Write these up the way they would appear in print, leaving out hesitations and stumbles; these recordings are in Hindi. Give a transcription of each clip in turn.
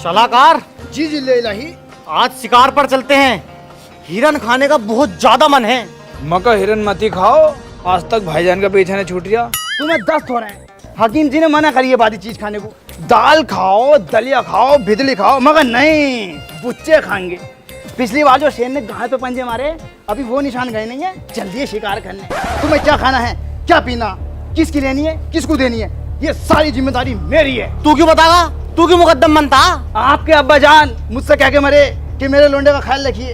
सलाहकार जी जी ले इलाही। आज शिकार पर चलते हैं। हिरन खाने का बहुत ज्यादा मन है। मका हिरन मती खाओ, आज तक भाईजान का पीछा नहीं छूट गया। तुम्हें दस्त हो रहे हैं। हकीम जी ने मना करी है बादी चीज खाने को। दाल खाओ, दलिया खाओ, भिदली खाओ, मगर नहीं, बुच्चे खाएंगे। पिछली बार जो शेर ने गाय पे पंजे मारे, अभी वो निशान गए नहीं है। जल्दी है शिकार करने। तुम्हें क्या खाना है, क्या पीना, किसकी लेनी है, किसको देनी है, ये सारी जिम्मेदारी मेरी है। तू क्यों बतागा? तू क्यों मुकद्दम बनता? आपके अब्बा जान मुझसे कह के मरे कि मेरे लोंडे का ख्याल रखिए।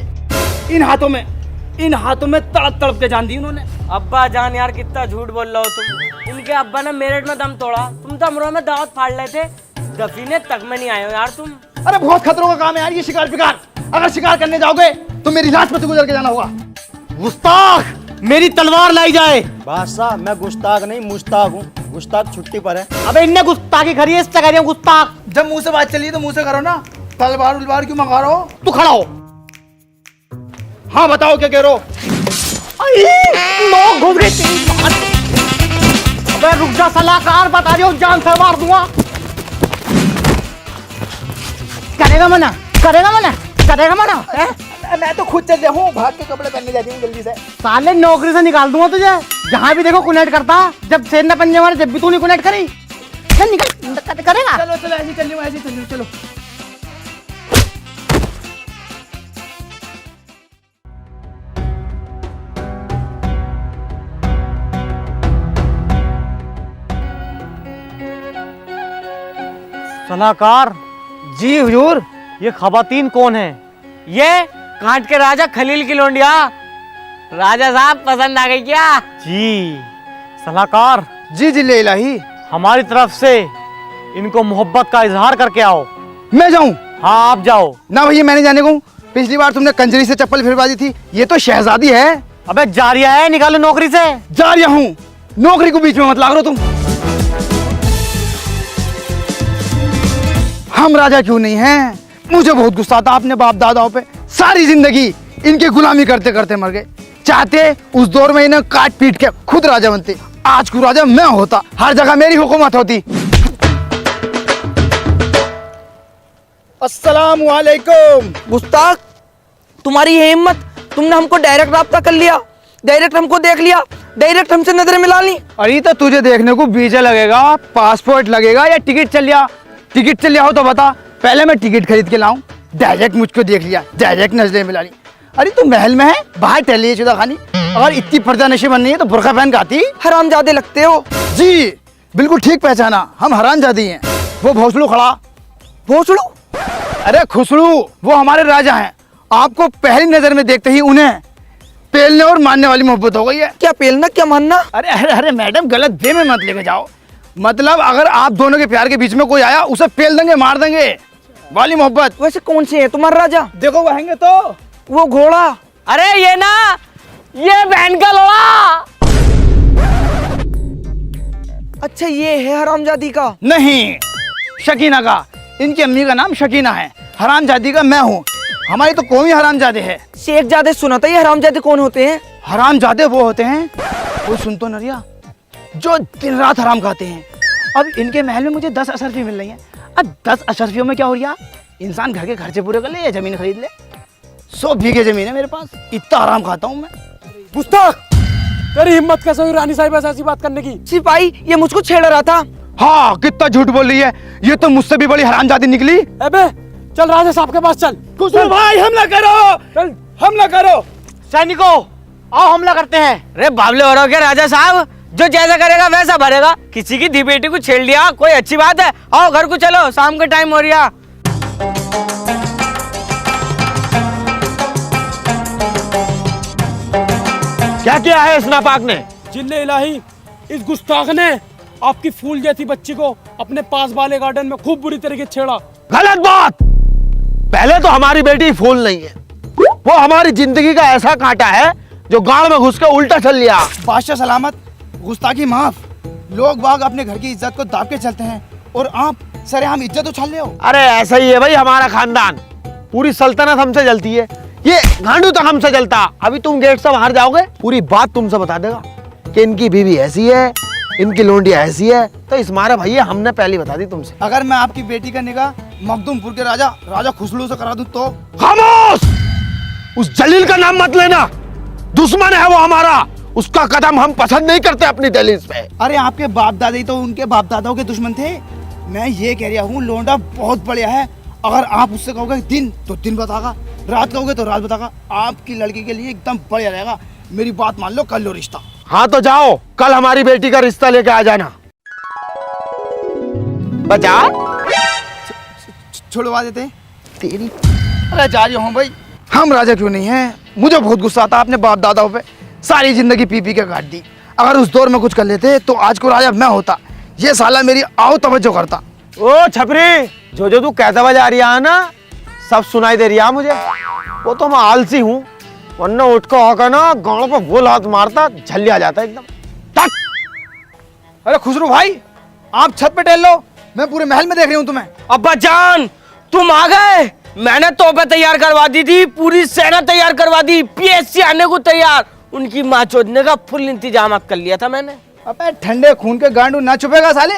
इन हाथों में तड़प तड़प के जान दी उन्होंने। अब्बा जान यार कितना झूठ बोल रहे हो तुम। इनके अब्बा ने मेरठ में दम तोड़ा, तुम तो अमरोह में दावत फाड़ रहे थे। दफीने तक में नहीं आए हो यार तुम। अरे बहुत खतरों का काम है यार ये शिकार फिकार। अगर शिकार करने जाओगे तो मेरी लाश पे से गुजर के जाना होगा। गुस्ताख, मेरी तलवार लाई जाए। बादशाह मैं गुस्ताख नहीं मुश्ताक हूँ। गुस्ताख छुट्टी पर है। अबे इनने गुस्ताखी करी है, इससे कह रही हूं गुस्ताख। जब मुंह से बात चली तो मुंह से करो ना। तलवार उलवार क्यों मंगा रहे हो? तू खड़ा हो। हाँ बताओ क्या कह रहे हो? लोग घुस गए तेरी जान। अबे रुक जा सलाहकार, बता रही हूँ जान से मार दूंगा। करेगा मना, करेगा मना, करेगा मना है? मैं तो खुद चल रहा हूँ, भाग के कपड़े पहनने जाती हूँ जल्दी से। साले नौकरी से निकाल दूंगा तुझे। जहाँ भी देखो कुनेट करता। जब शेर ने पंजे मारे जब भी तू नहीं कुनेट करी। चल निकल, करेगा। चलो चलो ऐसे चल रही हूँ, ऐसे चल रही हूँ, चलो। सलाहकार जी हुजूर। ये खवातीन कौन है? ये कांट के राजा खलील की लोंडिया। राजा साहब पसंद आ गई क्या? जी सलाहकार, जी जी ले इलाही। हमारी तरफ से इनको मोहब्बत का इजहार करके आओ। मैं जाऊँ? हाँ आप जाओ। ना भैया मैंने जाने को। पिछली बार तुमने कंजरी से चप्पल फिरवा दी थी, ये तो शहजादी है। अबे जारिया है, निकालो नौकरी से। जा रहा हूँ, नौकरी को बीच में मत ला करो तुम। हम राजा क्यों नहीं हैं? मुझे बहुत गुस्सा था अपने बाप दादाओं पे। सारी जिंदगी इनकी गुलामी करते करते मर गए। चाहते उस दौर में इन्हें काट पीट के खुद राजा बनते। आज को राजा मैं होता, हर जगह मेरी हुकूमत होती। अस्सलाम वालेकुम। गुस्ताख, तुम्हारी ये हिम्मत, तुमने हमको डायरेक्ट राब्ता कर लिया, डायरेक्ट हमको देख लिया, डायरेक्ट हमसे नजरें मिला ली। अरे तो तुझे देखने को वीजा लगेगा, पासपोर्ट लगेगा या टिकट चल लिया? टिकट चल लिया हो तो बता, पहले मैं टिकट खरीद के लाऊं। डायरेक्ट मुझको देख लिया, डायरेक्ट नजरें मिला ली। अरे तू महल में है, बाहर टहली है चुदा खानी। अगर इतनी पर्दा नशी बननी है तो बुर्का पहन के आती। हरामजादे लगते हो। जी बिल्कुल ठीक पहचाना, हम हरामजादी हैं। वो भोसड़ू खड़ा। भोसड़ू? अरे खुसड़ू, वो हमारे राजा हैं। आपको पहली नजर में देखते ही उन्हें पेलने और मारने वाली मोहब्बत हो गई है। क्या पेलना क्या मानना? अरे अरे अरे मैडम, गलत वे में मत लेके जाओ। मतलब अगर आप दोनों के प्यार के बीच में कोई आया, उसे पेल देंगे, मार देंगे वाली मोहब्बत। वैसे कौन से है तुम्हारा राजा? देखो वहेंगे तो वो घोड़ा। अरे ये ना, ये बहन का लोड़ा। अच्छा ये है हरामजादी का? नहीं, शकीना का। इनकी अम्मी का नाम शकीना है, हरामजादी का मैं हूँ। हमारी तो कौम ही हरामजादे है। शेखजादे सुना था, ये हरामजादे कौन होते हैं? हरामजादे वो होते हैं, वो सुन तो नरिया, जो दिन रात हराम खाते हैं। अब इनके महल में मुझे 10 अशरफी मिल रही हैं। अब 10 अशरफियों में क्या हो रहा? इंसान घर के खर्चे पूरे कर ले या जमीन खरीद ले। 100 बीघे जमीन है मेरे पास, इतना हराम खाता हूँ मैं। गुस्ताख, तेरी हिम्मत कैसे हुई रानी साहिब ऐसी बात करने की? सिपाही, ये मुझको छेड़ रहा था। हाँ कितना झूठ बोल रही है, ये तो मुझसे भी बड़ी हरामजादी निकली। अबे चल राजा साहब के पास चल। कुसुम भाई हमला करो, चल। हमला करो। सैनिकों आओ हमला करते हैं। अरे बाबले हो रहे हो क्या राजा साहब? जो जैसा करेगा वैसा भरेगा। किसी की धी बेटी को छेड़ लिया, कोई अच्छी बात है? आओ घर को चलो, शाम का टाइम हो रहा। क्या किया है इस नापाक ने? जिल्ले इलाही, इस गुस्ताख ने आपकी फूल जैसी बच्ची को अपने पास वाले गार्डन में खूब बुरी तरीके से छेड़ा। गलत बात। पहले तो हमारी बेटी फूल नहीं है, वो हमारी जिंदगी का ऐसा कांटा है जो गाड़ में घुस के उल्टा चल लिया। बादशाह सलामत, गुस्ताखी माफ। लोग बाग अपने घर की इज्जत को दाब के चलते हैं और आप सरेआम इज्जत उछाल रहे हो। अरे ऐसा ही है भाई हमारा खानदान, पूरी सल्तनत हमसे जलती है, ये गांडू तक हमसे जलता। अभी तुम गेट से बाहर जाओगे, पूरी बात तुमसे बता देगा कि इनकी बीवी ऐसी है, इनकी लोंडिया ऐसी है तो इस मारे भैया हमने पहले बता दी तुमसे। अगर मैं आपकी बेटी का निकाह मखदूमपुर के राजा राजा खुसलू से करा दूं तो? खामोश! उस जलील का नाम मत लेना, दुश्मन है वो हमारा। उसका कदम हम पसंद नहीं करते अपनी दहलीज पे। अरे आपके बाप दादा तो उनके बाप दादाओं के दुश्मन थे। मैं ये कह रहा हूँ लोंडा बहुत बढ़िया है। अगर आप उससे कहोगे दिन तो दिन बतागा, रात कहोगे तो रात बतागा। आपकी लड़की के लिए एकदम बढ़िया रहेगा। मेरी बात मान लो, कर लो रिश्ता। हाँ तो जाओ, कल हमारी बेटी का रिश्ता लेके आ जाना। बचा छुड़वा देते तेरी। अरे जा रही हूँ भाई, हम राजा क्यों नहीं हैं? मुझे बहुत गुस्सा आता अपने बाप दादाओं पे। सारी जिंदगी पी पी के काट दी। अगर उस दौर में कुछ कर लेते तो आज को राजा मैं होता। ये साला मेरी आओ तवज्जो करता। ओ छपरी, जो जो तू कहता हुआ जा रही है ना, सब सुनाई दे रही है मुझे। वो तो मैं आलसी हूँ, वरना उठ को होकर ना गाँव पे वो हाथ मारता, झल्ली आ जाता एकदम। अरे खुसरू भाई, आप छत पे टहल लो, मैं पूरे महल में देख रही हूँ तुम्हें। अब्बा जान, तुम आ गए। मैंने तोपें तैयार करवा दी थी, पूरी सेना तैयार करवा दी, पीएससी आने को तैयार। उनकी माँ चोदने का फुल इंतजाम कर लिया था मैंने। अबे ठंडे खून के गांडू ना छुपेगा साले।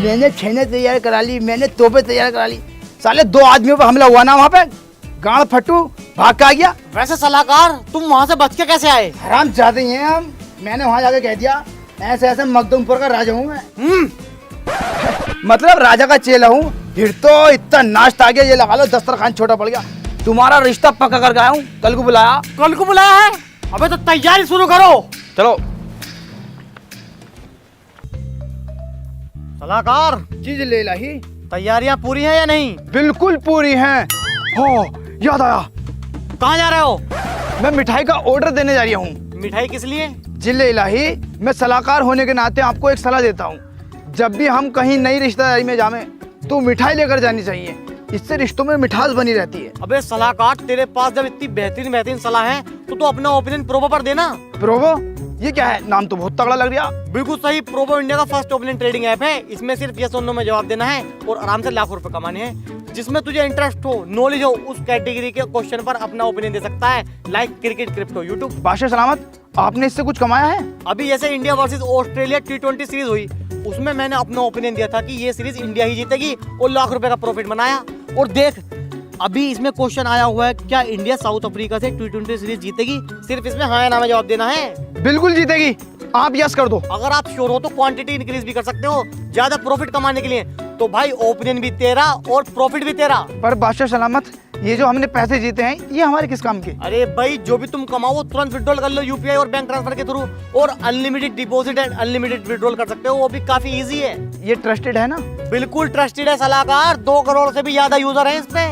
मैंने छेने तैयार करा ली, मैंने तोपें तैयार करा ली। साले 2 आदमियों पे हमला हुआ ना वहाँ पे, गांड फट्टू भाग के आ गया। वैसे सलाहकार, तुम वहाँ से बच के कैसे आए? हराम जाते हैं हम। मैंने वहाँ जाके कह दिया ऐसे ऐसे मखदूमपुर का राजा हूँ मैं। मतलब राजा का चेला हूँ। फिर तो इतना नाश्ता आ गया, ये लगा लो दस्तरखान छोटा पड़ गया। तुम्हारा रिश्ता पक्का करके आया हूँ, कल को बुलाया। कल को बुलाया है? अबे तो तैयारी शुरू करो। चलो सलाहकार, चीज ले ला ही। तैयारियां पूरी हैं या नहीं? बिल्कुल पूरी हैं। हो याद आया, कहाँ जा रहे हो? मैं मिठाई का ऑर्डर देने जा रही हूँ। मिठाई किस लिए? जिले इलाही, मैं सलाहकार होने के नाते आपको एक सलाह देता हूँ। जब भी हम कहीं नई रिश्तेदारी में जावें तो मिठाई लेकर जानी चाहिए। इससे रिश्तों में मिठास बनी रहती है। अबे सलाहकार, तेरे पास जब इतनी बेहतरीन बेहतरीन सलाह है तो अपना ओपिनियन प्रोबो पर देना। प्रोबो? ये क्या है? नाम तो बहुत तगड़ा लग रहा। बिल्कुल सही, प्रोबो इंडिया का फर्स्ट ओपिनियन ट्रेडिंग ऐप है। इसमें सिर्फ यस और नो में जवाब देना है और आराम से लाखों रुपए कमाने हैं। जिसमें तुझे इंटरेस्ट हो, नॉलेज हो, उस कैटेगरी के क्वेश्चन पर अपना ओपिनियन दे सकता है। Like cricket, crypto, YouTube. बादशाह सलामत, आपने इससे कुछ कमाया है? अभी जैसे India versus Australia T20 series हुई, उसमें मैंने अपना ओपिनियन दिया था कि ये सीरीज इंडिया ही जीतेगी और लाख रुपए का प्रॉफिट बनाया। और देख, अभी इसमें क्वेश्चन आया हुआ है, क्या इंडिया साउथ अफ्रीका से T20 सीरीज जीतेगी? सिर्फ इसमें हाँ या ना में जवाब देना है। बिल्कुल जीतेगी, आप यस कर दो। अगर आप श्योर हो तो क्वांटिटी इंक्रीज भी कर सकते हो ज्यादा प्रॉफिट कमाने के लिए। तो भाई ओपिनियन भी तेरा और प्रॉफिट भी तेरा। पर बादशाह सलामत, ये जो हमने पैसे जीते हैं ये हमारे किस काम के? अरे भाई, जो भी तुम कमाओ वो तुरंत विड्रॉल कर लो यूपीआई और बैंक ट्रांसफर के थ्रू। और unlimited deposit and unlimited withdrawal कर सकते हो, वो भी काफी इजी है। ये ट्रस्टेड है ना? बिल्कुल ट्रस्टेड है सलाहकार। 2 करोड़ से भी ज्यादा यूजर है इस पे।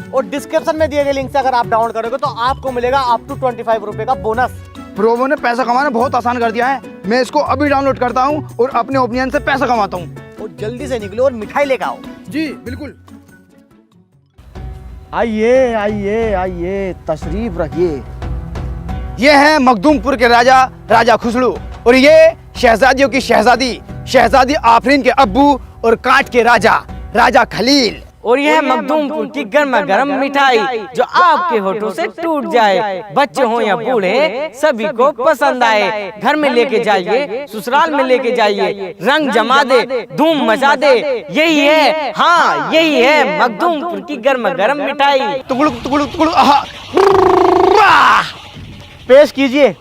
और डिस्क्रिप्शन में दिए गए लिंक से अगर आप डाउनलोड करोगे तो आपको मिलेगा अप टू 25 रुपए का बोनस। प्रोबो ने पैसा कमाना बहुत आसान कर दिया है। मैं इसको अभी डाउनलोड करता हूँ और अपने ओपिनियन से पैसा कमाता हूँ। और जल्दी से निकलो और मिठाई लेकर आओ। जी बिल्कुल। आइए आइए आइए, तशरीफ रखिए। ये है मखदूमपुर के राजा राजा खुसरू, और ये शहजादियों की शहजादी शहजादी आफरीन के अब्बू और कांट के राजा राजा खलील। और यह मखदूमपुर की गर्मा गर्म मिठाई जो आपके होठों से टूट जाए, बच्चे हो या बूढ़े सभी को पसंद आए। घर में लेके जाइए, ससुराल में लेके जाइए, रंग जमा दे, धूम मचा दे। यही है, हाँ यही है मखदूमपुर की गर्मा गर्म मिठाई। टुकड़ुक टुकड़ुक टुकड़ुक, आहा, पेश कीजिए।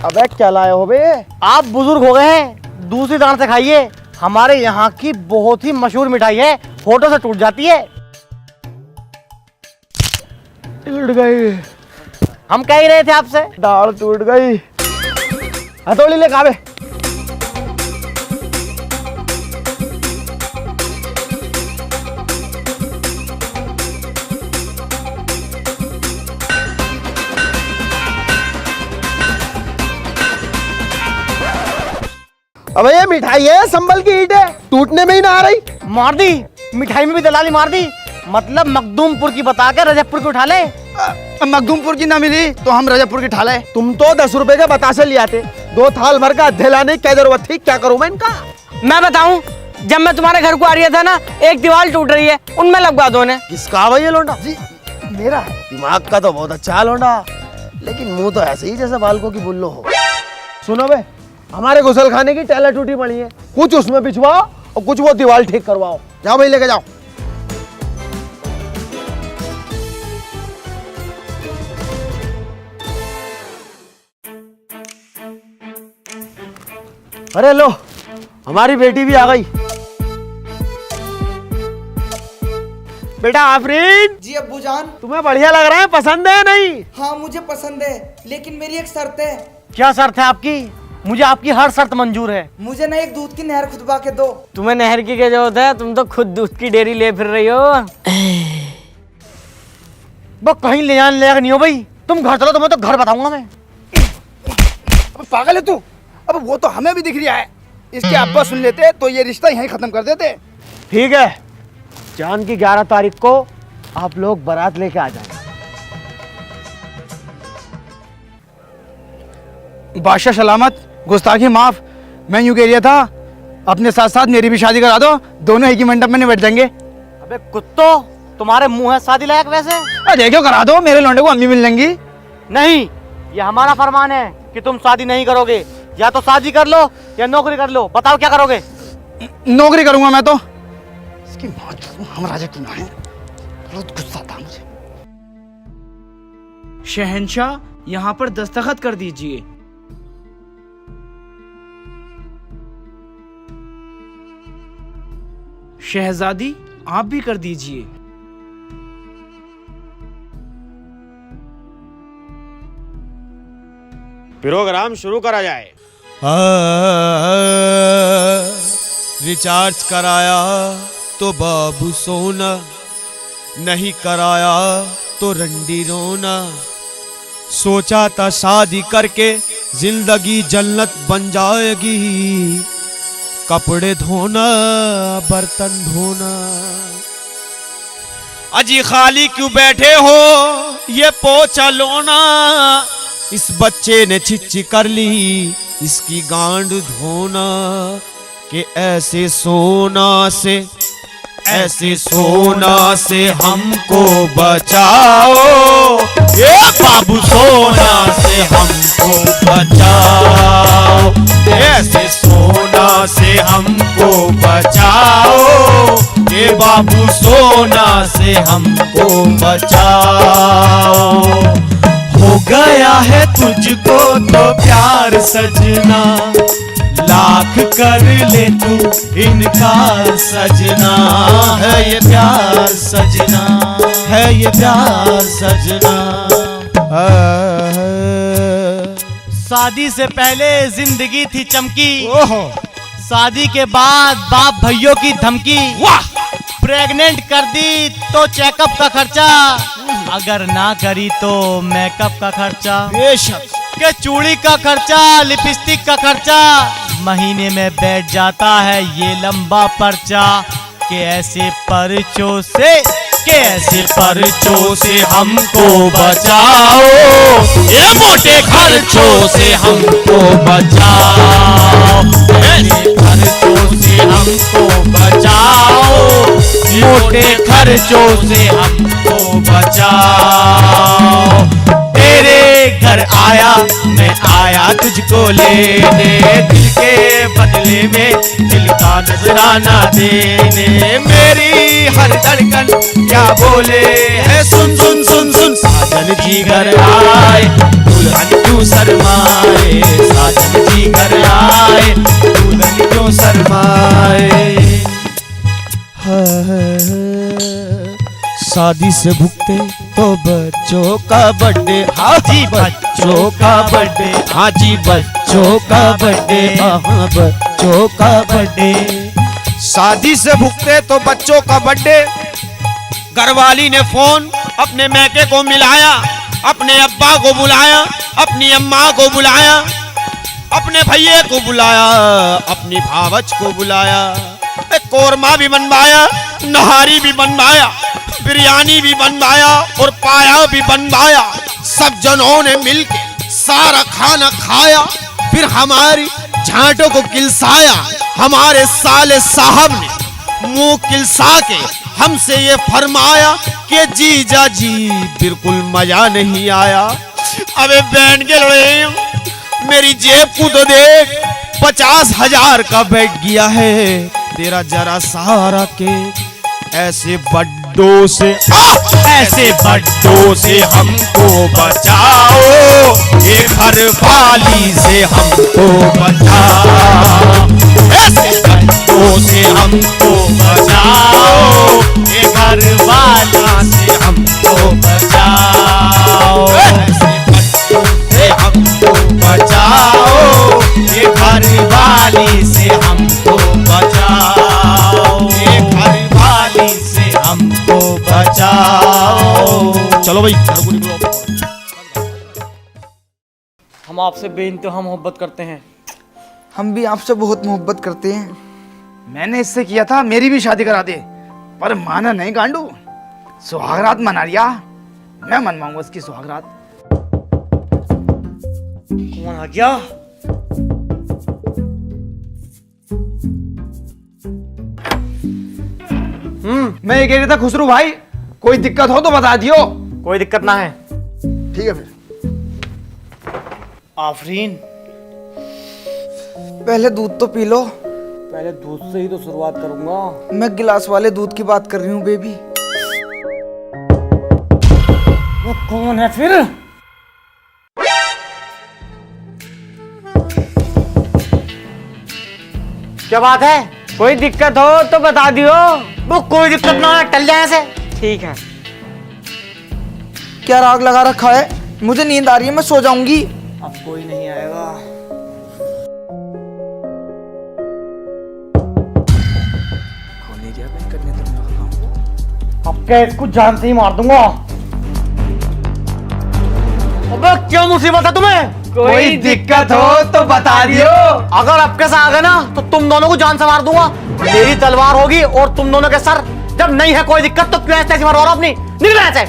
अबे क्या लाए हो बे? आप बुजुर्ग हो गए हैं, दूसरी दान से खाइए। हमारे यहाँ की बहुत ही मशहूर मिठाई है, फोटो से टूट जाती है। टूट गई, हम कह ही रहे थे आपसे। दाल टूट गई। हथौड़ी ले काबे। अबे ये मिठाई है, संभल की ईंट है, टूटने में ही ना आ रही। मार दी, मिठाई में भी दलाली मार दी। मतलब मखदूमपुर की बता के रजबपुर की उठा ले। मखदूमपुर की ना मिली तो हम रजबपुर की ठा लाए। तुम तो 10 रुपए के बतासे ले आते, 2 थाल भर का अद्धे लाने की क्या जरूरत थी? क्या करूं मैं इनका? मैं बताऊं, जब मैं तुम्हारे घर को आ रहा था ना, एक दीवार टूट रही है, उनमें लगवा दो ने। किसका भाई ये लौंडा? जी मेरा है। दिमाग का तो बहुत अच्छा है लौंडा, लेकिन मुंह तो ऐसे ही जैसे बालकों की बुल्लो हो। सुनो बे, हमारे गुसल खाने की टैला टूटी पड़ी है, कुछ उसमें बिछवाओ और कुछ वो दीवार ठीक करवाओ। जाओ भाई लेके जाओ। अरे लो, हमारी बेटी भी आ गई। बेटा आफरीन, जी अब्बू जान। तुम्हें बढ़िया लग रहा है, पसंद है नहीं? हाँ मुझे पसंद है, लेकिन मेरी एक शर्त है। क्या शर्त है आपकी? मुझे आपकी हर शर्त मंजूर है। मुझे ना एक दूध की नहर खुदवा के दो। तुम्हें नहर की क्या जरूरत है, तुम तो खुद दूध की डेयरी ले फिर रही हो। वो कहीं ले जाने लायक नहीं हो भाई, तुम घर चलो, तुम्हें तो घर बताऊंगा मैं। अब पागल है तू? अब वो तो हमें भी दिख रहा है, इसके अब्बा सुन लेते तो ये रिश्ता यहीं खत्म कर देते। ठीक है, चांद की 11 तारीख को आप लोग बारात लेके आ जाएं। बादशाह सलामत, गुस्ताखी माफ। मैं यूं कह रहा था, अपने साथ साथ मेरी भी शादी करा दो, दोनों एक ही मंडप में बैठ जाएंगे। अबे कुत्तो, तुम्हारे मुंह है शादी लायक वैसे? अरे क्यों करा दो, मेरे लौंडे को अम्मी मिल जाएंगी। नहीं, ये हमारा फरमान है कि तुम शादी नहीं करोगे। या तो शादी कर लो या नौकरी कर लो, बताओ क्या करोगे? नौकरी करूंगा मैं तो। इसकी मौत हम राजा क्यों ना है, बहुत गुस्सा था मुझे। शहंशाह, यहाँ पर दस्तखत कर दीजिए। शहजादी, आप भी कर दीजिए। प्रोग्राम शुरू करा जाए। रिचार्ज कराया तो बाबू सोना, नहीं कराया तो रंडी रोना। सोचा था शादी करके जिंदगी जन्नत बन जाएगी, कपड़े धोना बर्तन धोना। अजी खाली क्यों बैठे हो, ये पोछा लोना। इस बच्चे ने छिच्ची कर ली, इसकी गांड धोना। कि ऐसे सोना से हमको बचाओ, ये बाबू सोना से हमको बचाओ। ऐसे सोना से हमको बचाओ, ये बाबू सोना से हमको बचाओ। हो गया है तुझको तो प्यार सजना, लाख कर ले तू इनकार सजना। है ये प्यार सजना, है ये प्यार सजना। शादी से पहले जिंदगी थी चमकी, शादी के बाद बाप भैयों की धमकी। वाह! प्रेग्नेंट कर दी तो चेकअप का खर्चा, अगर ना करी तो मेकअप का खर्चा। बेशक के चूड़ी का खर्चा, लिपस्टिक का खर्चा, महीने में बैठ जाता है ये लंबा पर्चा। के ऐसे पर्चों से हमको बचाओ, ये मोटे खर्चों से हमको बचाओ। ऐसे खर्चों से हमको बचाओ, मोटे खर्चों से हमको बचाओ। तेरे घर आया मैं आया तुझको लेने, दिल के बदले में दिल का नजराना देने। मेरी हर धड़कन क्या बोले है, सुन सुन सुन सुन। साजन जी घर आए दुल्हन क्यों शर्माए, साजन जी घर आए दुल्हन क्यों शर्माए। शादी से भुगते तो बच्चों का बर्थडे, हाँ जी बच्चों का बर्थडे, हाँ जी बच्चों का बर्थडे, हाँ बच्चों का बर्थडे। शादी से भुगते तो बच्चों का बर्थडे। घरवाली ने फोन अपने मैके को मिलाया, अपने अब्बा को बुलाया, अपनी अम्मा को बुलाया, अपने भैया को बुलाया, अपनी भावच को बुलाया। कोरमा भी बनवाया, नहारी भी बनवाया, बिरयानी भी बनवाया और पाया भी बनवाया। सब जनों ने मिलके सारा खाना खाया, फिर हमारी झांटों को किलसाया, हमारे साले साहब ने मुंह किलसा के हमसे ये फरमाया कि जीजा जी बिल्कुल मजा नहीं आया। अबे बैंड के लड़े मेरी जेब को तो देख, 50,000 का बैठ गया है तेरा जरा सहारा के। ऐसे बड्डों से ऐसे बड्डों से हमको बचाओ, ये घर वाली से हमको बचाओ। ऐसे बड्डों से हमको बचाओ, ये घर वाला से हमको बचाओ। ऐसे बड्डों से हमको बचाओ, ये घर वाली से हमको बचाओ। ये घर वाली से हमको बचाओ। चलो भाई घर को निकलो। हम आपसे बेइंतहा मोहब्बत करते हैं। हम भी आपसे बहुत मोहब्बत करते हैं। मैंने इससे किया था मेरी भी शादी करा दे, पर माना नहीं गांडू। सुहागरात मना लिया, मैं मनवाऊंगा उसकी सुहागरात। कौन आ गया? मैं ये कह रहा था खुसरू भाई, कोई दिक्कत हो तो बता दियो। कोई दिक्कत ना है। ठीक है फिर। आफरीन, पहले दूध तो पी लो। पहले दूध से ही तो शुरुआत करूंगा। मैं गिलास वाले दूध की बात कर रही हूँ बेबी। वो कौन है फिर? क्या बात है? कोई दिक्कत हो तो बता दियो। वो कोई दिक्कत ना है, टल जाए ऐसे। ठीक है। क्या राग लगा रखा है? मुझे नींद आ रही है, मैं सो जाऊंगी। अब कोई नहीं आएगा। अब क्या इसको जान से ही मार दूंगा। अबे क्या मुसीबत है तुम्हें? कोई दिक्कत हो तो बता दियो। अगर आपके साथ आ गए ना तो तुम दोनों को जान से मार दूंगा। मेरी तलवार होगी और तुम दोनों के सर। जब नहीं है कोई दिक्कत तो क्यों ऐसे मारो अपनी? निकल ऐसे।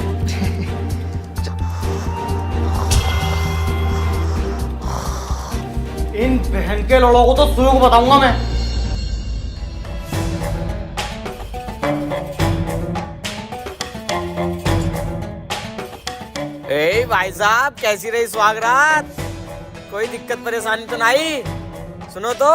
इन बहन के लोगों को तो सुई को बताऊंगा मैं। ए भाई साहब, कैसी रही सुहागरात? कोई दिक्कत परेशानी तो नहीं? सुनो तो।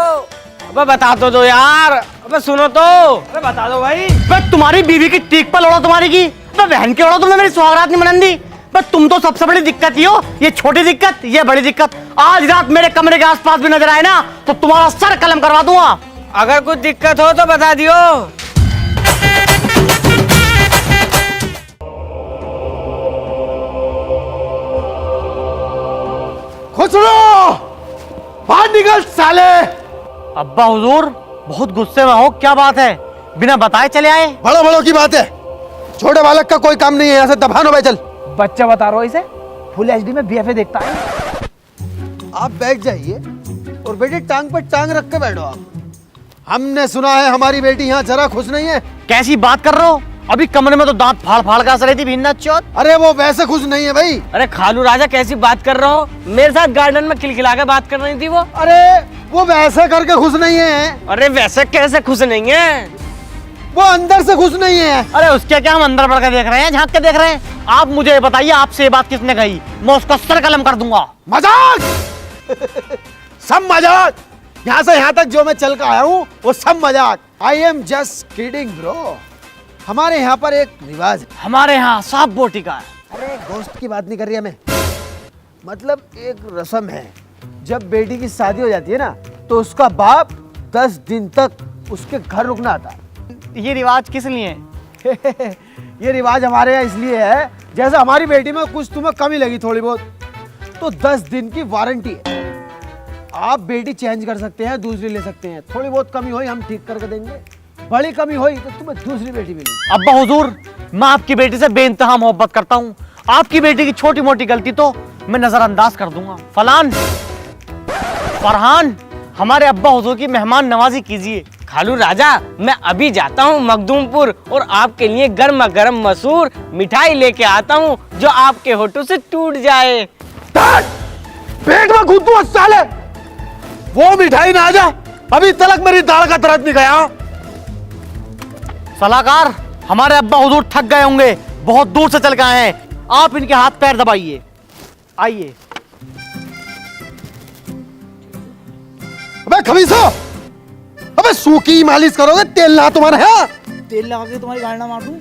अबे बता तो दो यार। अबे सुनो तो। अरे बता दो भाई। बस तुम्हारी बीवी की टीक पर लोड़ा तुम्हारी की। बस बहन के लोड़ा तुमने मेरी सुहागरात नहीं मनन दी। बस तुम तो सबसे बड़ी दिक्कत ही हो। ये छोटी दिक्कत, ये बड़ी दिक्कत। आज रात मेरे कमरे के आसपास भी नजर आए ना तो तुम्हारा सर कलम करवा दूंगा। अगर कुछ दिक्कत हो तो बता दियो। खुसरो, बाहर निकल साले। अब्बा हुजूर, बहुत गुस्से में हो, क्या बात है? बिना बताए चले आए? बड़ों बड़ों की बात है, छोटे बालक का कोई काम नहीं है। यहाँ से दफानो भाई, चल। बच्चा बता रहा हो इसे, फुल एचडी में बीएफए देखता है। आप बैठ जाइए और बेटी टांग पर टांग रख के बैठो आप। हमने सुना है हमारी बेटी यहाँ जरा खुश नहीं है। कैसी बात कर रहे हो? अभी कमरे में तो दांत फाड़ फाड़ कर हंस रही थी भिन्ना चौथ। अरे वो वैसे खुश नहीं है भाई। अरे खालू राजा, कैसी बात कर रहे हो? मेरे साथ गार्डन में खिलखिला के बात कर रही थी वो। अरे वो वैसे करके खुश नहीं है। अरे वैसे कैसे खुश नहीं है? वो अंदर से खुश नहीं है। अरे उसके क्या, हम अंदर बढ़ के देख रहे हैं, झांक के देख रहे हैं। आप मुझे ये बताइए, आपसे ये बात किसने कही? मैं उसका सर कलम कर दूंगा। मजाक सब मजाक। यहाँ से यहाँ तक जो मैं चल कर आया हूँ वो सब मजाक। I am just kidding bro. हमारे यहाँ पर एक रिवाज है। हमारे यहाँ सांप बोटी का है। अरे गोश्त की बात नहीं कर रही है मैं, मतलब एक रस्म है। जब बेटी की शादी हो जाती है ना तो उसका बाप 10 दिन तक उसके घर रुकना आता है। ये रिवाज किस लिए है? ये रिवाज हमारे यहाँ इसलिए है, जैसे हमारी बेटी में कुछ तुम्हें कमी लगी थोड़ी बहुत तो 10 दिन की वारंटी है। आप बेटी चेंज कर सकते हैं, दूसरी ले सकते हैं। थोड़ी बहुत कमी हुई हम ठीक करके देंगे, बड़ी कमी हुई तो तुम्हें दूसरी बेटी मिलेगी। अब्बा हुजूर, मैं आपकी बेटी से बेइंतहा मोहब्बत करता हूँ। आपकी बेटी की छोटी मोटी गलती तो मैं नजरअंदाज कर दूंगा। फरहान, हमारे अब्बा हुजूर की मेहमान नवाजी कीजिए। खालू राजा, मैं अभी जाता हूँ मखदूमपुर और आपके लिए गर्मा गर्म मसूर मिठाई लेके आता हूँ जो आपके होठों से टूट जाए। पेट में घुस साले, वो मिठाई ना आ जाए अभी तलक मेरी दाल का दर्द नहीं गया। सलाहकार, हमारे अब्बा हुजूर थक गए होंगे, बहुत दूर से चल के आए हैं, आप इनके हाथ पैर दबाइए। आइए। अबे खबीसो, अबे सूखी मालिश करोगे, तेल ला तुम्हारे यहाँ। तेल लगा के तुम्हारी गाड़ी ना मार दूं।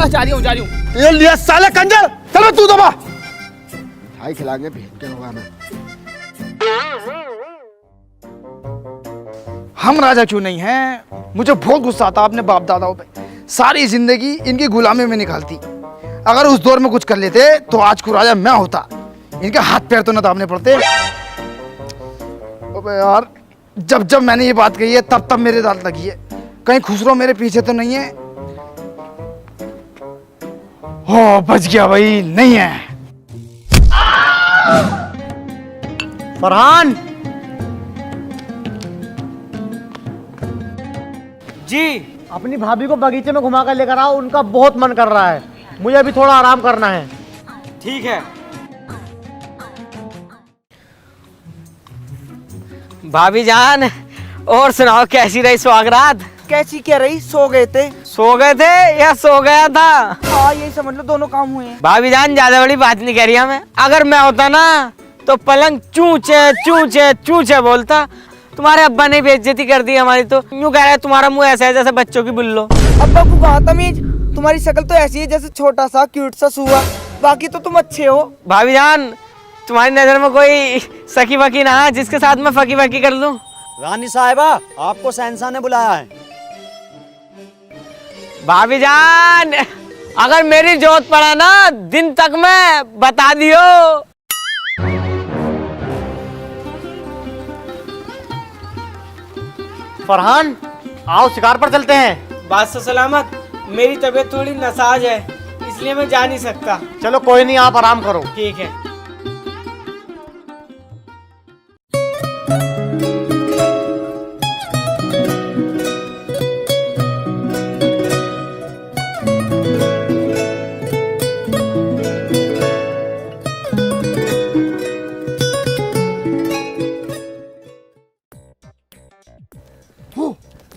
जा रही हूँ। ये लिया साले कंजर, चलो तू दबा। मिठाई खिलाएंगे भेंट के होगा हमें। हम राजा क्यों नहीं हैं? मुझे बहुत गुस्सा आता अपने बाप दादाओं पे। सारी जिंदगी इनकी गुलामी में निकालती। अगर उस दौर में कुछ कर लेते तो आज को राजा मैं होता। इनके हाथ पैर तो न दाबने पड़ते। अबे यार, जब जब मैंने ये बात कही है तब तब मेरे दांत लगी है। कहीं खुसरो मेरे पीछे तो नहीं है? हो, बच गया भाई, नहीं है। फरहान जी। अपनी भाभी को बगीचे में घुमा कर लेकर आओ, उनका बहुत मन कर रहा है, मुझे अभी थोड़ा आराम करना है। ठीक है। भाभी जान, और सुनाओ कैसी रही सुहागरात? कैसी क्या रही? सो गए थे। सो गए थे या सो गया था? हाँ, यही समझ लो, दोनों काम हुए हैं। भाभी जान, ज्यादा बड़ी बात नहीं कह रही मैं। अगर मैं होता ना तो पलंग चूचे चूचे चूचे बोलता। तुम्हारे अब्बा ने बेइज्जती कर दी हमारी, तो यूं कह रहा है तुम्हारा मुंह ऐसा है जैसे बच्चों की बुल्लो। अब्बा को कहा तमीज, तुम्हारी शक्ल तो ऐसी है जैसे छोटा सा क्यूट सा सुआ। बाकी तो तुम अच्छे हो। भाभी जान, तुम्हारी नजर में कोई सखी वकी ना है जिसके साथ मैं फकी वकी कर लूं? रानी साहिबा, आपको शहंशाह ने बुलाया है। भाभी जान, अगर मेरी जोत पड़ा ना दिन तक में बता दियो। फरहान, आओ शिकार पर चलते हैं। बात से सलामत, मेरी तबीयत थोड़ी नासाज है, इसलिए मैं जा नहीं सकता। चलो कोई नहीं, आप आराम करो। ठीक है।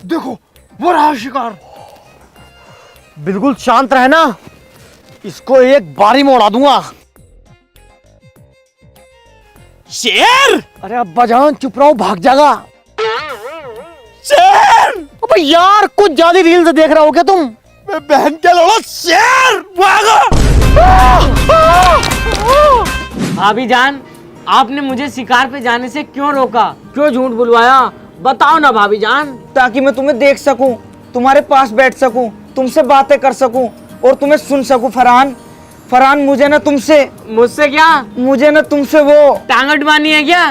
देखो, वो रहा शिकार। बिल्कुल शांत रहना, इसको एक बारी में उड़ा दूंगा। शेर, अरे अब्बा जान चुप रहो, भाग जाएगा। शेर, अबे यार, कुछ ज्यादा रील्स देख रहे हो क्या तुम? बहन के लोड़ा, शेर भागो। भाभी जान, आपने मुझे शिकार पे जाने से क्यों रोका? क्यों झूठ बुलवाया? बताओ ना भाभी जान। ताकि मैं तुम्हें देख सकूं, तुम्हारे पास बैठ सकूं, तुमसे बातें कर सकूं और तुम्हें सुन सकूं। फरहान, मुझे ना तुमसे। मुझसे क्या? मुझे ना तुमसे वो टांगट बानी है क्या?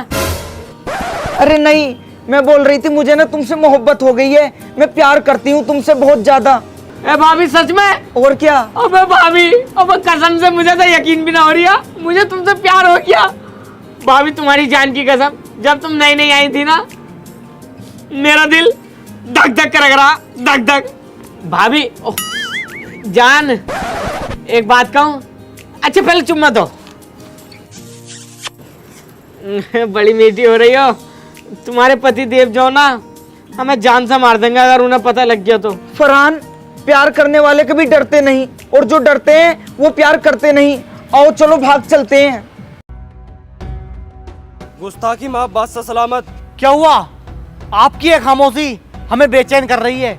अरे नहीं, मैं बोल रही थी मुझे ना तुमसे मोहब्बत हो गई है। मैं प्यार करती हूँ तुमसे बहुत ज्यादा। ए भाभी, सच में? और क्या? अबे भाभी, अबे कसम से मुझे तो यकीन भी ना हो रहा, मुझे तुमसे प्यार हो गया। भाभी, तुम्हारी जान की कसम, जब तुम नई नई आई थी ना, मेरा दिल धक धक कर रहा, धक धक। भाभी जान, एक बात कहूं? अच्छा पहले चुम्मा दो। बड़ी मीठी हो रही हो। तुम्हारे पति देव जो ना, हमें जान से मार देंगे अगर उन्हें पता लग गया तो। फरहान, प्यार करने वाले कभी डरते नहीं, और जो डरते हैं वो प्यार करते नहीं। आओ चलो भाग चलते हैं। गुस्ताखी माफ, बात से सलामत। क्या हुआ? आपकी एक खामोशी हमें बेचैन कर रही है।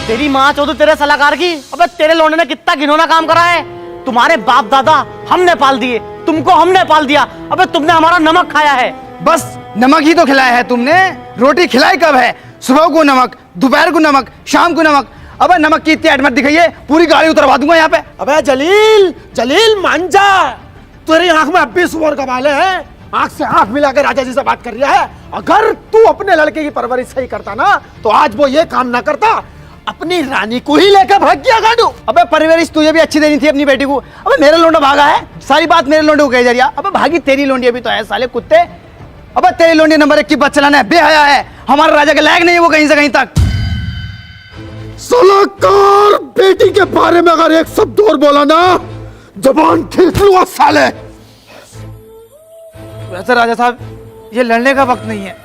तेरी माँ चौधरी तेरे सलाहकार की। अबे तेरे लौंडे ने कितना घिनौना काम करा है। तुम्हारे बाप दादा हमने पाल दिए, तुमको हमने पाल दिया। अबे तुमने हमारा नमक खाया है। बस नमक ही तो खिलाया है तुमने। रोटी खिलाई कब है? सुबह को नमक, दोपहर को नमक, शाम को नमक। अबे नमक की इतनी ऐड मत दिखाइए, पूरी गाड़ी उतरवा दूंगा यहाँ पे। अबे जलील मान जा, तेरी आंख में अब भी सुअर का बाल है। आंख से आंख मिला के राजा जी से बात कर रहा है। अगर तू अपने लड़के की परवरिश सही करता ना, तो आज वो ये काम ना करता, अपनी रानी को ही लेकर भाग गया गाड़ू। अबे परवरिश तुझे भी अच्छी देनी थी अपनी बेटी को। अबे मेरा लोंडा भागा है, सारी बात मेरे लोंडे को कही जा रही है। अबे भागी तेरी लोंडी अभी तो है, साले कुत्ते। अबे तेरी लोंडी नंबर 1 की बस चलाना है, बेहया है, हमारे राजा के लायक नहीं है वो कहीं से कहीं तक। सलाहकार, बेटी के बारे में अगर एक शब्द और बोला ना, जबान खींच लूंगा साले। वैसे राजा साहब, ये लड़ने का वक्त नहीं है।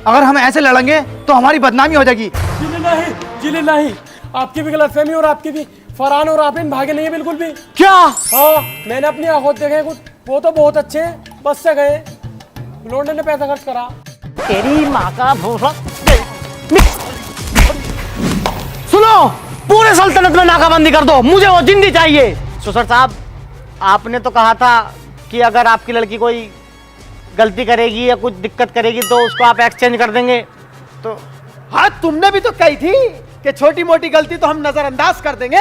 अगर हम ऐसे लड़ेंगे तो हमारी बदनामी हो जाएगी। जिले नहीं, आपकी भी गलतफहमी और आपकी भी। फरहान और आफरीन भागे नहीं है बिल्कुल भी। क्या? हाँ, मैंने अपनी आंखों देखे कुछ, वो तो बहुत अच्छे हैं, बस से गए, लौंडे ने पैसा खर्च करा। तेरी माँ का भूसा। सुनो, पूरे सल्तनत में नाकाबंदी कर दो, मुझे वो जिंदी चाहिए। सुसर साहब, आपने तो कहा था कि अगर आपकी लड़की कोई गलती करेगी या कुछ दिक्कत करेगी तो उसको आप एक्सचेंज कर देंगे। तो हाँ, तुमने भी तो कही थी कि छोटी मोटी गलती तो हम नजरअंदाज कर देंगे।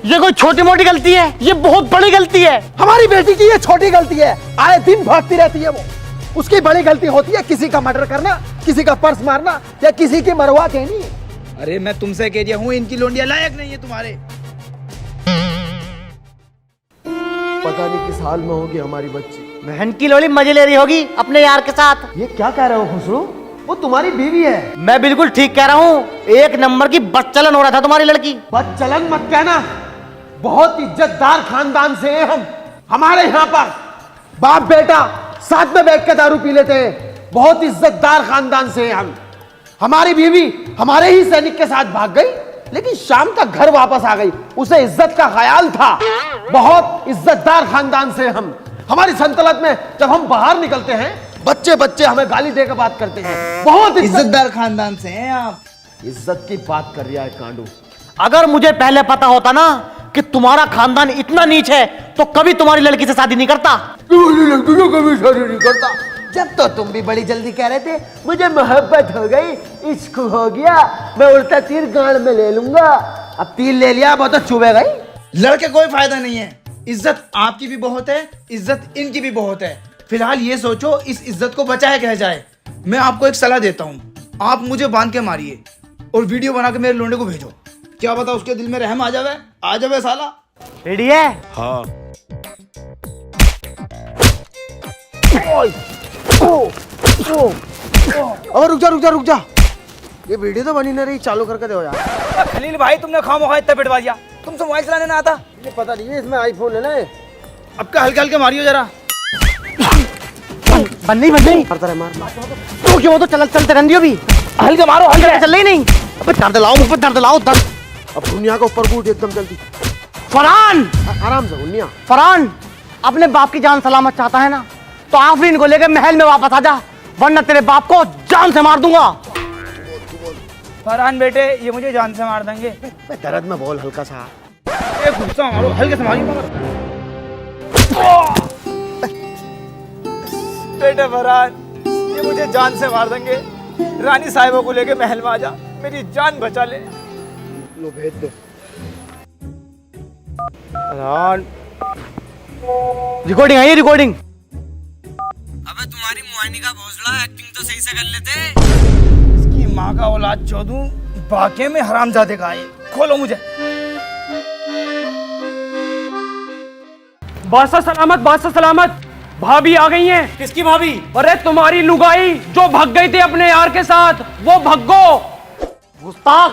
ये कोई छोटी मोटी गलती है? ये बहुत बड़ी गलती है। हमारी बेटी की ये छोटी गलती है, आए दिन भागती रहती है वो। उसकी बड़ी गलती होती है किसी का मर्डर करना, किसी का पर्स मारना या किसी की मरवा कहनी। अरे मैं तुमसे कह दिया हूँ, इनकी लोंडिया लायक नहीं है तुम्हारे। पता नहीं किस हाल में होगी हमारी बच्ची। बहन की लोली मजे ले रही होगी अपने यार के साथ। ये क्या कह रहे हो खुसरो? वो तुम्हारी बीवी है। मैं बिल्कुल ठीक कह रहा हूँ, एक नंबर की बदचलन हो रहा था तुम्हारी लड़की। बदचलन मत कहना, बहुत इज्जतदार खानदान से हैं हम। हमारे यहाँ पर बाप बेटा साथ में बैठ के दारू पी लेते हैं। बहुत इज्जतदार खानदान से हैं हम। हमारी बीवी हमारे ही सैनिक के साथ भाग गई, लेकिन शाम तक घर वापस आ गई। उसे इज्जत का ख्याल था। बहुत इज्जतदार खानदान से हम। हमारी सल्तनत में जब हम बाहर निकलते हैं, बच्चे बच्चे हमें गाली देकर बात करते हैं। बहुत इज्जतदार खानदान से हैं आप। इज्जत की बात कर रहा है कांडू। अगर मुझे पहले पता होता ना कि तुम्हारा खानदान इतना नीच है तो कभी तुम्हारी लड़की से शादी नहीं करता। कभी शादी नहीं करता। जब तो तुम भी बड़ी जल्दी कह रहे थे मुझे मोहब्बत हो गई, इश्क हो गया, मैं उल्टा तीर गांड में ले लूंगा। अब तीर ले लिया, वो तो चुभे गई। लड़के कोई फायदा नहीं है। इज्जत आपकी भी बहुत है, इज्जत इनकी भी बहुत है। फिलहाल ये सोचो इस इज्जत को बचाया क्या जाए। मैं आपको एक सलाह देता हूँ, आप मुझे बांध के मारिए और वीडियो बना के मेरे लोंडे को भेजो। क्या पता उसके दिल में रहम आ जावे साला। रेडी है? हाँ। और रुक जा। ये वीडियो तो बनी नहीं रही, चालू करके दो यार। खलील भाई, तुमने खामोखा इतना पिटवा दिया। तुमसे मोबाइल चलाने ना आता? ये पता नहीं है, इसमें आईफोन है ना। अब का हल्के हल्के मारियो जरा। बन नहीं मारता रहे, मार। तो क्यों, तो चलते रहने दियो भी। हल्के मारो, हल्के। चल रही नहीं। अबे दर्द लाओ, मुझ पे दर्द लाओ, दर्द। अब दुनिया को ऊपर कूद एकदम जल्दी। फरहान, आराम से उन्निया। फरहान अपने बाप की जान सलामत चाहता है ना, तो आफरीन को लेकर महल में वापस आ जा, वरना तेरे बाप को जान से मार दूंगा। फरहान बेटे, ये मुझे जान से मार देंगे। दर्द में बोल हल्का सा। गुस्सा मारो, हल्के से मारियो। बेटे फरहान, ये मुझे जान से मार देंगे। रानी साहिबा को लेके महल में आ जा, मेरी जान बचा ले। लो भेज दो। रिकॉर्डिंग है ये, रिकॉर्डिंग। अबे तुम्हारी मुआइनी का भोसड़ा, एक्टिंग तो सही से कर लेते। इसकी माँ का औलाद चौधू, बाके में हरामजादे का है। खोलो मुझे। बादशाह सलामत, बादशाह सलामत। भाभी आ गई हैं। किसकी भाभी? अरे तुम्हारी लुगाई जो भाग गई थी अपने यार के साथ, वो भग्गो। गुस्ताख,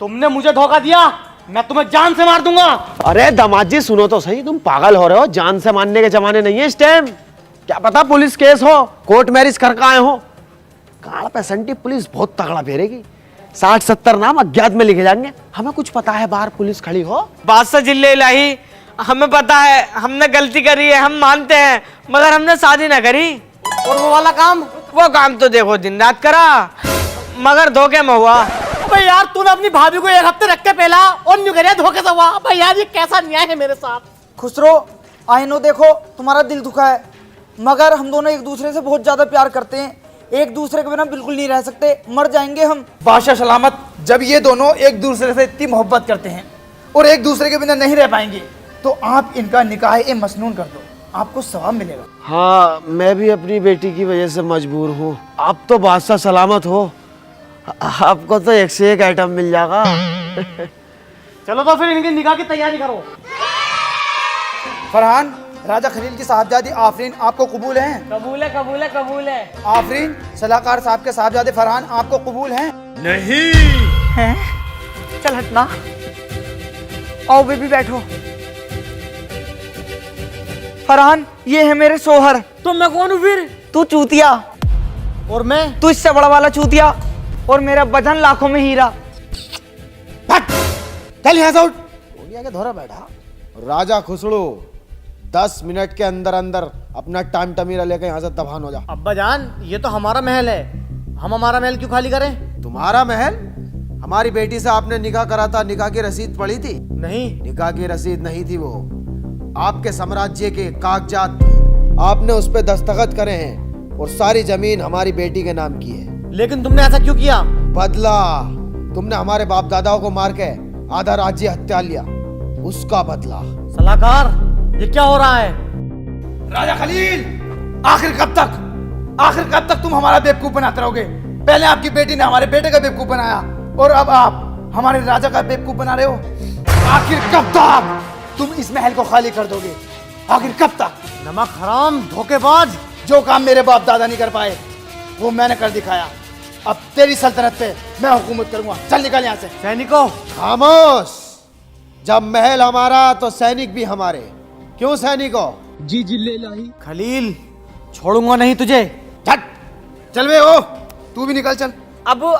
तुमने मुझे धोखा दिया, मैं तुम्हें जान से मार दूंगा। अरे दामाद जी सुनो तो सही, तुम पागल हो रहे हो। जान से मारने के जमाने नहीं है इस टाइम। क्या पता पुलिस केस हो, कोर्ट मैरिज करके आए हो। काला पैसेंटी पुलिस बहुत तगड़ा फेरेगी। 60-70 नाम अज्ञात में लिखे जाएंगे। हमें कुछ पता है बाहर पुलिस खड़ी हो। बादशाह जिले इलाही, हमें पता है हमने गलती करी है, हम मानते हैं, मगर हमने शादी ना करी। और वो वाला काम? वो काम तो देखो दिन रात करा, मगर धोखे में हुआ। अबे यार, तूने अपनी भाभी को एक हफ्ते रख के पहला और न्यू करिया धोखे से हुआ। अबे यार, ये कैसा न्याय है मेरे साथ? खुसरो, आई नो, देखो तुम्हारा दिल दुखा है, मगर हम दोनों एक दूसरे से बहुत ज्यादा प्यार करते हैं। एक दूसरे के बिना बिल्कुल नहीं रह सकते, मर जाएंगे हम। बादशाह सलामत, जब ये दोनों एक दूसरे से इतनी मोहब्बत करते हैं और एक दूसरे के बिना नहीं रह पाएंगे, तो आप इनका निकाह ए मसनून कर दो, आपको सवाब मिलेगा। हाँ, मैं भी अपनी बेटी की वजह से मजबूर हूँ। आप तो बादशाह सलामत हो, आपको तो एक से एक आइटम मिल जाएगा। चलो तो फिर इनकी निकाह की तैयारी करो। फरहान, राजा खलील की साहबजादी आफरीन आपको कबूल हैं? कबूल है, कबूल है, कबूल है। आफरीन, सलाहकार साहब के साहबजादे फरहान आपको कबूल हैं? नहीं। चल हटना। आओ बेबी, बैठो। फरहान, ये है मेरे सोहर। तो मैं कौन हूँ फिर? तू चूतिया, और मैं तू इससे बड़ा वाला चूतिया, और मेरा वजन लाखों में हीरा। चल यहाँ से उठ। बोलिया के धोरा बैठा। राजा खुसड़ो 10 मिनट के अंदर अंदर अपना टाइम टमीरा लेकर यहाँ से तबाह हो जा। अब्बा जान, ये तो हमारा महल है, हम हमारा महल क्यों खाली करें? तुम्हारा महल? हमारी बेटी से आपने निकाह करा था, निकाह की रसीद पड़ी थी? नहीं। निकाह की रसीद नहीं थी, वो आपके साम्राज्य के कागजात थे। आपने उस पे दस्तखत करे हैं और सारी जमीन हमारी बेटी के नाम की है। लेकिन तुमने ऐसा क्यों किया? बदला। तुमने हमारे बाप दादाओं को मार के आधा राज्य हत्या लिया, उसका बदला। सलाहकार, ये क्या हो रहा है? राजा खलील, आखिर कब तक तुम हमारा बेवकूफ बनाते रहोगे? पहले आपकी बेटी ने हमारे बेटे का बेवकूफ बनाया और अब आप हमारे राजा का बेवकूफ बना रहे हो। आखिर कब तक तुम इस महल को खाली कर दोगे? आखिर कब तक? नमक हराम, धोखेबाज। जो काम मेरे बाप दादा नहीं कर पाए वो मैंने कर दिखाया। अब तेरी सल्तनत पे मैं हुकूमत करूंगा। चल निकल यहाँ से। सैनिकों, खामोश। जब महल हमारा तो सैनिक भी हमारे। क्यों सैनिकों? जी जिले लाही। खलील, छोड़ूंगा नहीं तुझे। चल वे हो, तू भी निकल चल। अबू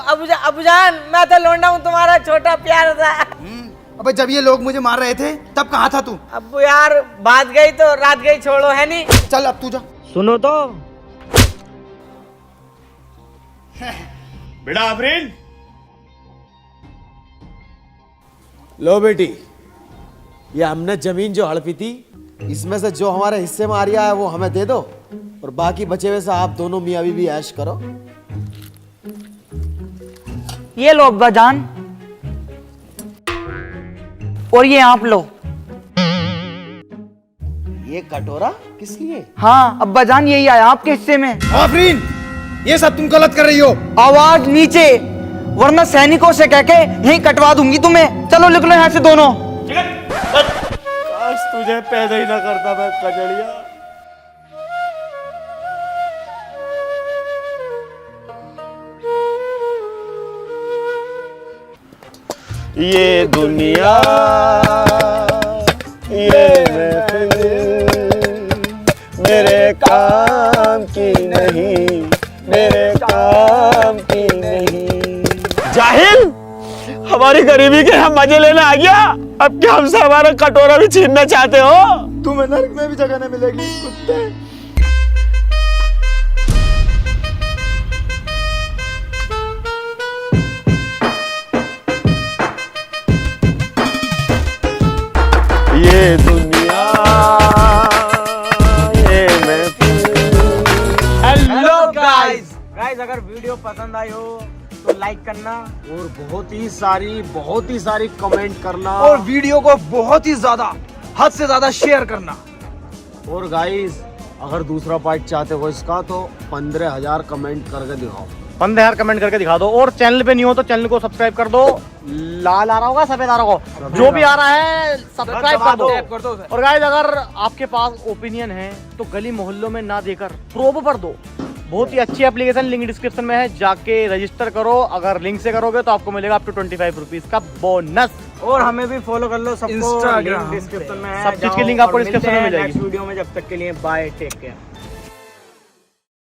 जान, मैं तो लौंडा हूँ तुम्हारा छोटा प्यार था। अबे जब ये लोग मुझे मार रहे थे तब कहाँ था तू? अबू यार, बात गई तो रात गई, छोड़ो, है नहीं? चल अब तू जा। सुनो तो, बेटा आफरीन, लो बेटी, ये हमने जमीन जो हड़पी थी, इसमें से जो हमारे हिस्से में आ रहा है वो हमें दे दो, और बाकी बचे हुए से आप दोनों मियाँ बीवी ऐश करो। ये लो अब्बा जान, और ये आप लो। ये कटोरा किस लिए? हाँ अब्बा जान, यही आया आपके हिस्से में। आफरीन, ये सब तुम गलत कर रही हो। आवाज नीचे, वरना सैनिकों से कह के यहीं कटवा दूंगी तुम्हें। चलो निकलो यहाँ से दोनों। काश तुझे पैदा ही ना करता मैं, कजड़िया। ये दुनिया, ये महफिल मेरे काम की नहीं, मेरे काम की नहीं। जाहिल, हमारी गरीबी के हम मजे लेने आ गया, अब क्या हमसे हमारा कटोरा भी छीनना चाहते हो? तुम्हें नर्क में भी जगह नहीं मिलेगी, कुत्ते। ये दुनिया, ये महफिल। हेलो गाइस, अगर वीडियो पसंद आई हो तो लाइक करना, और बहुत ही सारी कमेंट करना, और वीडियो को बहुत ही ज्यादा, हद से ज्यादा शेयर करना। और गाइस, अगर दूसरा पार्ट चाहते हो इसका तो 15,000 कमेंट करके दिखाओ। 15,000 कमेंट करके दिखा दो, और चैनल पे नहीं हो तो चैनल को सब्सक्राइब कर दो। लाल आ रहा होगा, सफेद आ रहा होगा, जो भी आ रहा है सब्सक्राइब कर दो। और गाइस, अगर आपके पास ओपिनियन है तो गली मोहल्लों में ना देकर प्रोब पर दो। बहुत ही अच्छी एप्लीकेशन, लिंक डिस्क्रिप्शन में है, जाके रजिस्टर करो। अगर लिंक से करोगे तो आपको मिलेगा अप टू 25 रुपीज का बोनस। और हमें भी फॉलो कर लो सबको, Instagram लिंक डिस्क्रिप्शन में है। सब चीज की लिंक आपको और मिलते डिस्क्रिप्शन में हैं मिल जाएगी। नेक्स्ट वीडियो में, जब तक के लिए बाय, टेक केयर।